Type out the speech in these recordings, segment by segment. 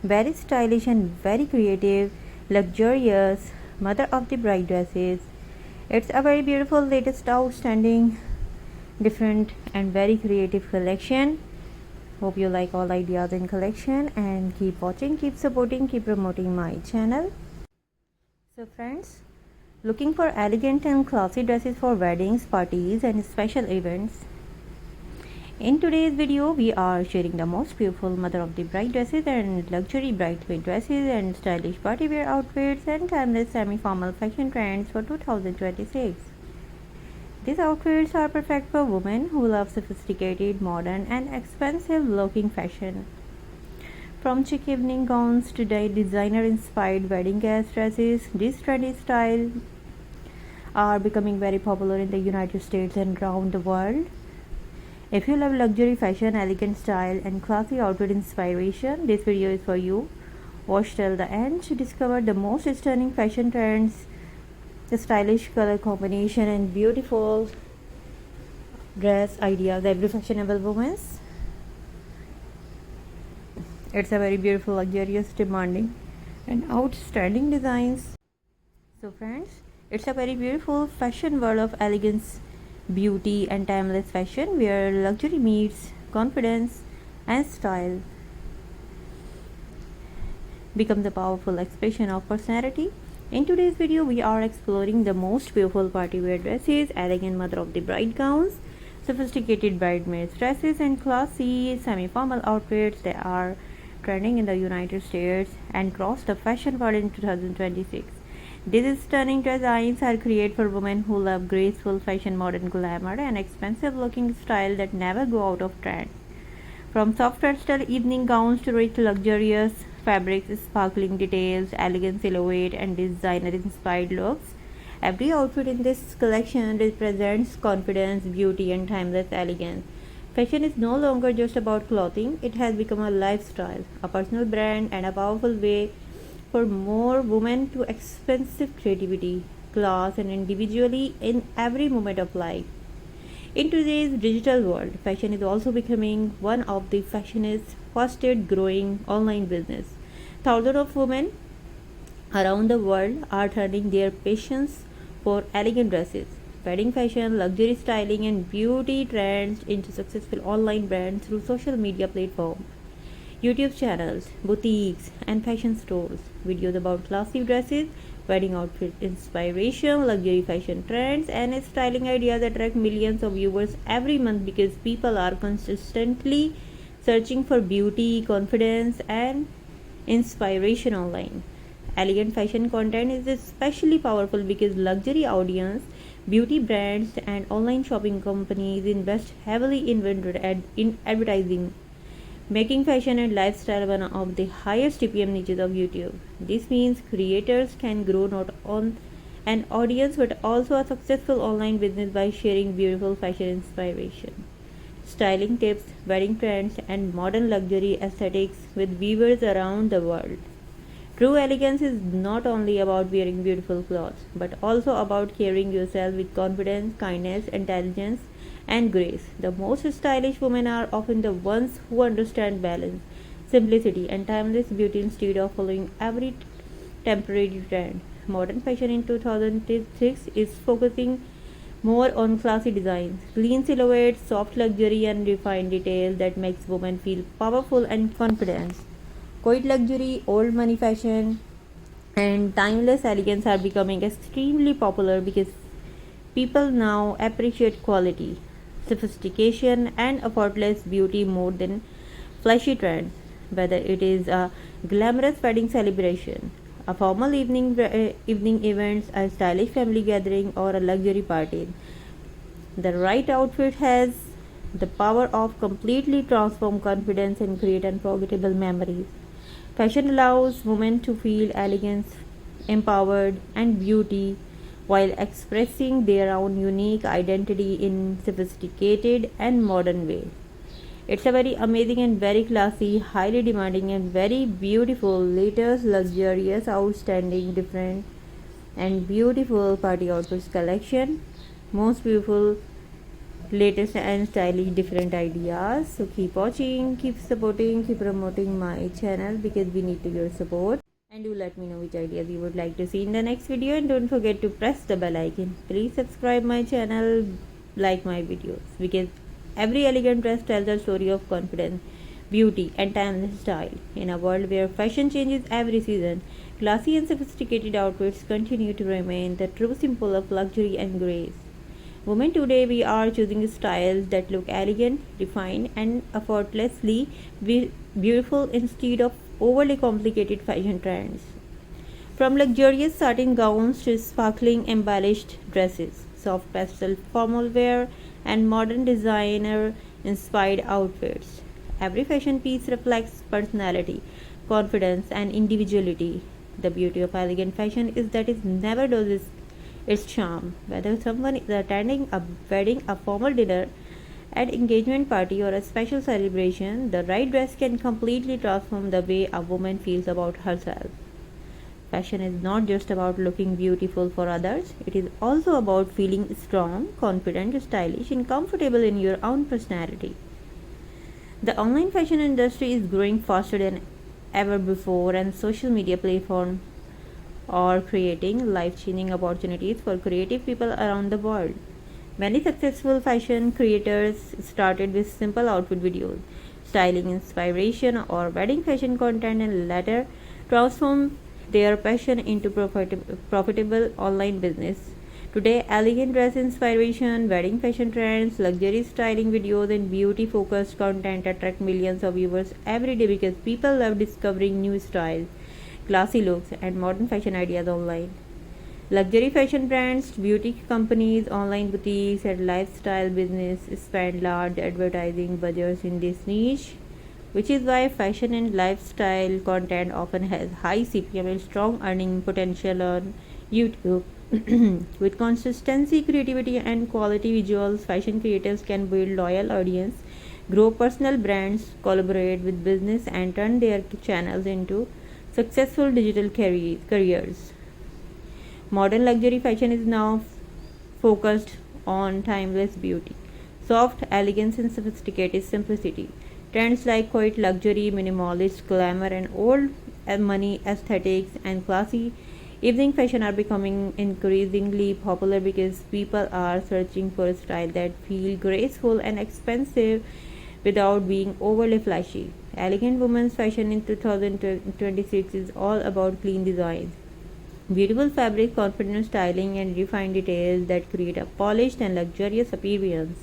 Very stylish and very creative, luxurious mother of the bride dresses. It's a very beautiful, latest, outstanding, different, and very creative collection. Hope you like all ideas in collection, and keep watching, keep supporting, keep promoting my channel. So friends, looking for elegant and classy dresses for weddings, parties, and special events? In today's video, we are sharing the most beautiful mother of the bride dresses and luxury bridesmaid dresses and stylish party wear outfits and timeless semi-formal fashion trends for 2026. These outfits are perfect for women who love sophisticated, modern, and expensive looking fashion. From chic evening gowns to designer inspired wedding guest dresses, this trendy style are becoming very popular in the United States and around the world. If you love luxury fashion, elegant style, and classy outfit inspiration, this video is for you. Watch till the end to discover the most stunning fashion trends, the stylish color combination, and beautiful dress ideas every fashionable woman's. It's a very beautiful, luxurious, demanding, and outstanding designs. So friends, it's a very beautiful fashion world of elegance, beauty, and timeless fashion where luxury meets confidence and style becomes a powerful expression of personality. In today's video, we are exploring the most beautiful party wear dresses, elegant mother of the bride gowns, sophisticated bridesmaids dresses, and classy semi-formal outfits that are trending in the United States and across the fashion world in 2026. These stunning designs are created for women who love graceful fashion, modern glamour, and expensive looking style that never go out of trend. From soft pastel evening gowns to rich luxurious fabrics, sparkling details, elegant silhouette, and designer inspired looks, every outfit in this collection represents confidence, beauty, and timeless elegance. Fashion is no longer just about clothing, it has become a lifestyle, a personal brand, and a powerful way for more women to express creativity, class, and individually in every moment of life. In today's digital world, fashion is also becoming one of the fashion's fastest growing online business. Thousands of women around the world are turning their passions for elegant dresses, wedding fashion, luxury styling, and beauty trends into successful online brands through social media platforms, YouTube channels, boutiques, and fashion stores. Videos about classy dresses, wedding outfit inspiration, luxury fashion trends, and styling ideas attract millions of viewers every month because people are consistently searching for beauty, confidence, and inspiration online. Elegant fashion content is especially powerful because luxury audience, beauty brands, and online shopping companies invest heavily in advertising, making fashion and lifestyle one of the highest TPM niches of YouTube. This means creators can grow not on an audience but also a successful online business by sharing beautiful fashion inspiration, styling tips, wedding trends, and modern luxury aesthetics with viewers around the world. True elegance is not only about wearing beautiful clothes, but also about carrying yourself with confidence, kindness, intelligence, and grace. The most stylish women are often the ones who understand balance, simplicity, and timeless beauty instead of following every temporary trend. Modern fashion in 2006 is focusing more on classy designs, clean silhouettes, soft luxury, and refined details that makes women feel powerful and confident. Quiet luxury, old money fashion, and timeless elegance are becoming extremely popular because people now appreciate quality, sophistication, and effortless beauty more than flashy trends. Whether it is a glamorous wedding celebration, a formal evening events, a stylish family gathering, or a luxury party, the right outfit has the power of completely transform confidence and create unforgettable memories. Fashion allows women to feel elegance, empowered, and beauty while expressing their own unique identity in sophisticated and modern way. It's a very amazing and very classy, highly demanding and very beautiful, latest, luxurious, outstanding, different and beautiful party outfits collection. Most beautiful latest and stylish different ideas. So keep watching, keep supporting, keep promoting my channel because we need your support. And do let me know which ideas you would like to see in the next video, and don't forget to press the bell icon. Please subscribe my channel, like my videos, because every elegant dress tells a story of confidence, beauty and timeless style. In a world where fashion changes every season, classy and sophisticated outfits continue to remain the true symbol of luxury and grace. Women today, we are choosing styles that look elegant, refined, and effortlessly beautiful instead of overly complicated fashion trends. From luxurious satin gowns to sparkling embellished dresses, soft pastel formal wear, and modern designer inspired outfits, every fashion piece reflects personality, confidence, and individuality. The beauty of elegant fashion is that it never loses its charm. Whether someone is attending a wedding, a formal dinner, an engagement party, or a special celebration, the right dress can completely transform the way a woman feels about herself. Fashion is not just about looking beautiful for others, it is also about feeling strong, confident, stylish, and comfortable in your own personality. The online fashion industry is growing faster than ever before, and social media platforms are creating life-changing opportunities for creative people around the world. Many successful fashion creators started with simple outfit videos, styling inspiration, or wedding fashion content, and later transformed their passion into profitable online business. Today, elegant dress inspiration, wedding fashion trends, luxury styling videos, and beauty focused content attract millions of viewers every day because people love discovering new styles, classy looks, and modern fashion ideas online. Luxury fashion brands, beauty companies, online boutiques, and lifestyle business spend large advertising budgets in this niche, which is why fashion and lifestyle content often has high CPM and strong earning potential on YouTube. With consistency, creativity, and quality visuals, fashion creators can build loyal audience, grow personal brands, collaborate with business, and turn their channels into successful digital careers. Modern luxury fashion is now focused on timeless beauty, soft elegance, and sophisticated simplicity. Trends like quiet luxury, minimalist glamour, and old money aesthetics and classy evening fashion are becoming increasingly popular because people are searching for a style that feels graceful and expensive without being overly flashy. Elegant women's fashion in 2026 is all about clean designs, beautiful fabric, confident styling, and refined details that create a polished and luxurious appearance.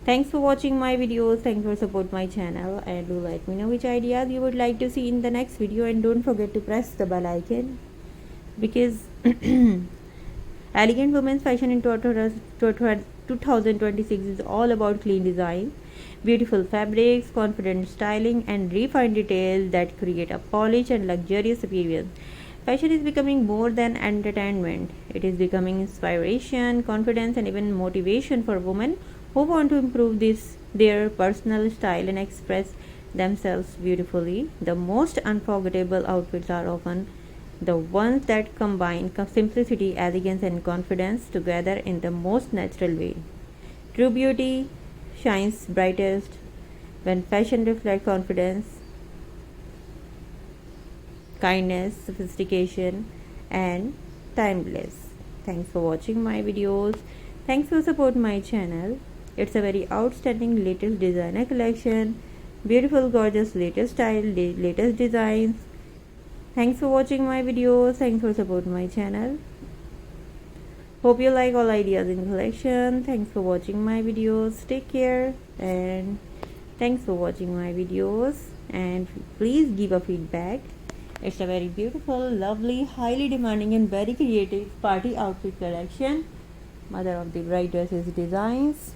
Thanks for watching my videos. Thanks for support my channel, and do let me know which ideas you would like to see in the next video, and don't forget to press the bell icon because elegant women's fashion in 2026 is all about clean design, beautiful fabrics, confident styling, and refined details that create a polished and luxurious appearance. Fashion is becoming more than entertainment. It is becoming inspiration, confidence, and even motivation for women who want to improve their personal style and express themselves beautifully. The most unforgettable outfits are often the ones that combine simplicity, elegance, and confidence together in the most natural way. True beauty shines brightest when fashion reflects confidence, kindness, sophistication, and timeless. Thanks for watching my videos. Thanks for supporting my channel. It's a very outstanding latest designer collection, beautiful, gorgeous, latest style, latest designs. Thanks for watching my videos. Thanks for supporting my channel. Hope you like all ideas in collection. Thanks for watching my videos. Take care, and thanks for watching my videos, and please give a feedback. It's a very beautiful, lovely, highly demanding, and very creative party outfit collection. Mother of the bride dresses designs,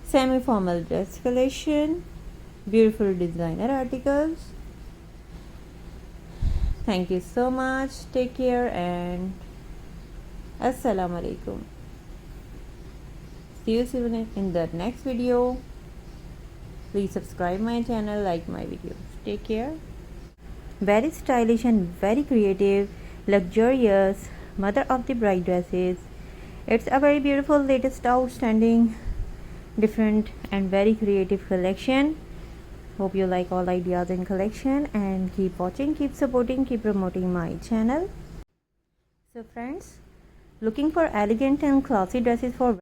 semi-formal dress collection, beautiful designer articles. Thank you so much. Take care, and Assalamu alaikum. See you soon in the next video. Please subscribe my channel, like my videos. Take care. Very stylish and very creative, luxurious mother of the bride dresses. It's a very beautiful, latest, outstanding different and very creative collection. Hope you like all ideas in collection, and keep watching, keep supporting, keep promoting my channel. So friends, looking for elegant and classy dresses for